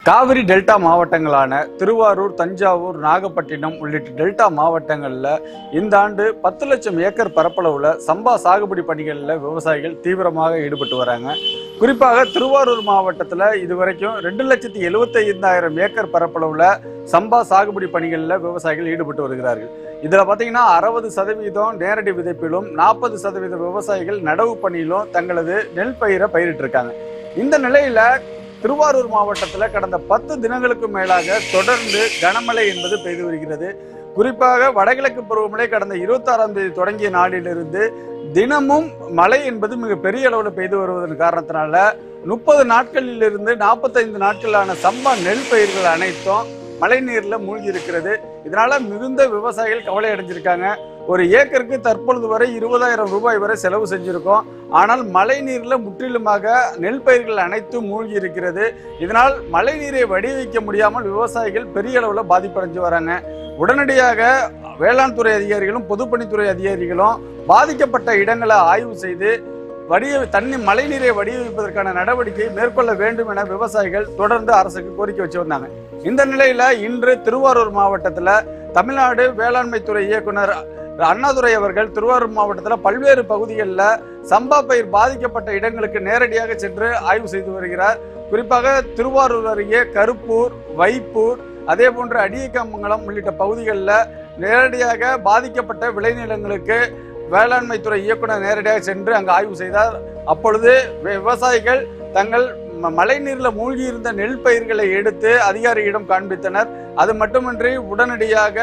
Kaveri delta மாவட்டங்களான Thiruvarur, Thanjavur, Nagapattinam உள்ளிட்ட delta மாவட்டங்களில் இந்த ஆண்டு 10 லட்சம் ஏக்கர் பரப்பளவுல சம்பா சாகுபடி பணிகளில் விவசாயிகள் தீவிரமாக ஈடுபட்டு வராங்க. குறிப்பாக திருவாரூர் மாவட்டத்தில் இதுவரைக்கும் 2,75,000 ஏக்கர் பரப்பளவுல சம்பா சாகுபடி பணிகளில் விவசாயிகள் ஈடுபட்டு வருகிறார்கள். இதில் பார்த்தீங்கன்னா 60% நேரடி விதைப்பிலும் 40% விவசாயிகள் நடவு பணியிலும் தங்களது நெல் பயிரை பயிரிட்டு இருக்காங்க. இந்த நிலையில திருவாரூர் மாவட்டத்தில் கடந்த 10 தினங்களுக்கு மேலாக தொடர்ந்து கனமழை என்பது பெய்து வருகிறது. குறிப்பாக வடகிழக்கு பருவமழை கடந்த 26ஆம் தேதி தொடங்கிய நாளிலிருந்து தினமும் மழை என்பது மிக பெரிய அளவில் பெய்து வருவதன் காரணத்தினால 30 நாட்களிலிருந்து 45 நாட்களான சம்பா நெல் பயிர்கள் அனைத்தும் மழை நீர்ல மூழ்கி இருக்கிறது. இதனால மிகுந்த விவசாயிகள் கவலை அடைஞ்சிருக்காங்க. ஒரு ஏக்கருக்கு தற்பொழுது வரை 20,000 ரூபாய் வரை செலவு செஞ்சிருக்கோம். ஆனால் மழை நீர்ல முற்றிலுமாக நெல் பயிர்கள் அனைத்தும் மூழ்கி இருக்கிறது. இதனால் மழை நீரை வடிவைக்க முடியாமல் விவசாயிகள் பெரிய அளவுல பாதிப்படைஞ்சு வராங்க. உடனடியாக வேளாண் துறை அதிகாரிகளும் பொதுப்பணித்துறை அதிகாரிகளும் பாதிக்கப்பட்ட இடங்களை ஆய்வு செய்து மழை நீரை வடிவமைப்பதற்கான நடவடிக்கையை மேற்கொள்ள வேண்டும் என விவசாயிகள் தொடர்ந்து அரசுக்கு கோரிக்கை வச்சு வந்தாங்க. இந்த நிலையில இன்று திருவாரூர் மாவட்டத்தில் தமிழ்நாடு வேளாண்மை துறை இயக்குனர் அண்ணாதுரை அவர்கள் திருவாரூர் மாவட்டத்தில் பல்வேறு பகுதிகளில் சம்பா பயிர் பாதிக்கப்பட்ட இடங்களுக்கு நேரடியாக சென்று ஆய்வு செய்து வருகிறார். குறிப்பாக திருவாரூர் அருகே கருப்பூர், வைப்பூர், அதே போன்று அடியக்கமங்கலம் உள்ளிட்ட பகுதிகளில் நேரடியாக பாதிக்கப்பட்ட விளைநிலங்களுக்கு வேளாண்மை துறை இயக்குனர் நேரடியாக சென்று அங்கு ஆய்வு செய்தார். அப்பொழுது விவசாயிகள் தங்கள் மழை நீரில் மூழ்கி இருந்த நெல் பயிர்களை எடுத்து அதிகாரியிடம் காண்பித்தனர். அது மட்டுமின்றி உடனடியாக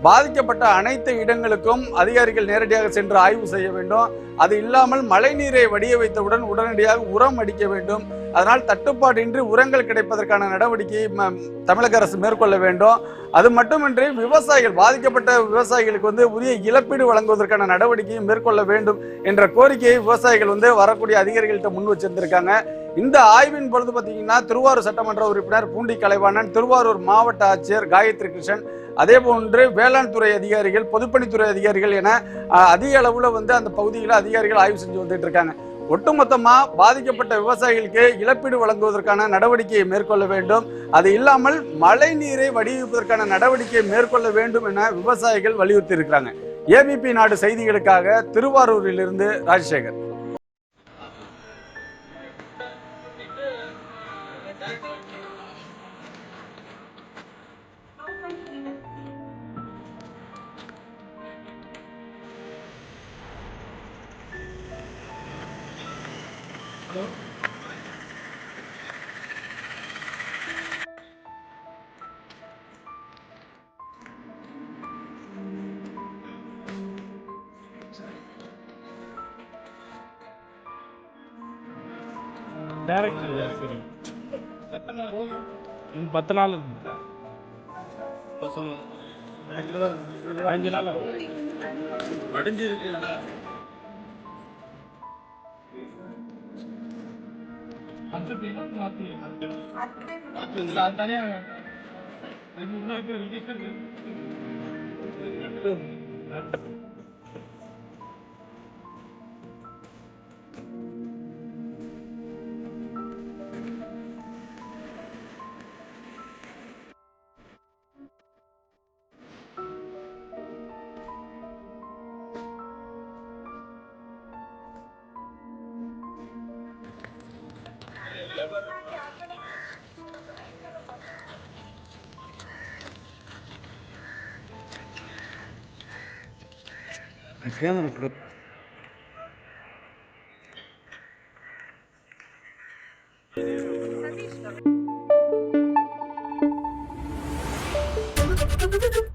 பாதிக்கப்பட்ட அனைத்து இடங்களுக்கும் அதிகாரிகள் நேரடியாக சென்று ஆய்வு செய்ய வேண்டும். அது இல்லாமல் மழை நீரை வடிய வைத்தவுடன் உடனடியாக உரம் அடிக்க வேண்டும். அதனால் தட்டுப்பாடின்றி உரங்கள் கிடைப்பதற்கான நடவடிக்கையை தமிழக அரசு மேற்கொள்ள வேண்டும். அது மட்டுமின்றி பாதிக்கப்பட்ட விவசாயிகளுக்கு உரிய இழப்பீடு வழங்குவதற்கான நடவடிக்கையை மேற்கொள்ள வேண்டும் என்ற கோரிக்கையை விவசாயிகள் வரக்கூடிய அதிகாரிகள்கிட்ட முன் வச்சிருந்திருக்காங்க. இந்த ஆய்வின் பொழுது பார்த்தீங்கன்னா திருவாரூர் சட்டமன்ற உறுப்பினர் பூண்டி கலைவாணன், திருவாரூர் மாவட்ட ஆட்சியர் காயத்ரி கிருஷ்ணன், அதே போன்று வேளாண் துறை அதிகாரிகள், பொதுப்பணித்துறை அதிகாரிகள் என அதிக அளவுல அந்த பகுதியில் அதிகாரிகள் ஆய்வு செஞ்சு வந்துட்டு இருக்காங்க. ஒட்டுமொத்தமா பாதிக்கப்பட்ட விவசாயிகளுக்கு இழப்பீடு வழங்குவதற்கான நடவடிக்கையை மேற்கொள்ள வேண்டும். அது இல்லாமல் மழை நீரை வடிவமைப்பதற்கான நடவடிக்கையை மேற்கொள்ள வேண்டும் என விவசாயிகள் வலியுறுத்தி இருக்கிறாங்க. ஏபிபி நாடு செய்திகளுக்காக திருவாரூரில் இருந்து ராஜசேகர். டைரக்ட் 10 நாள் 5 நாள் தனியாக சதீஷ்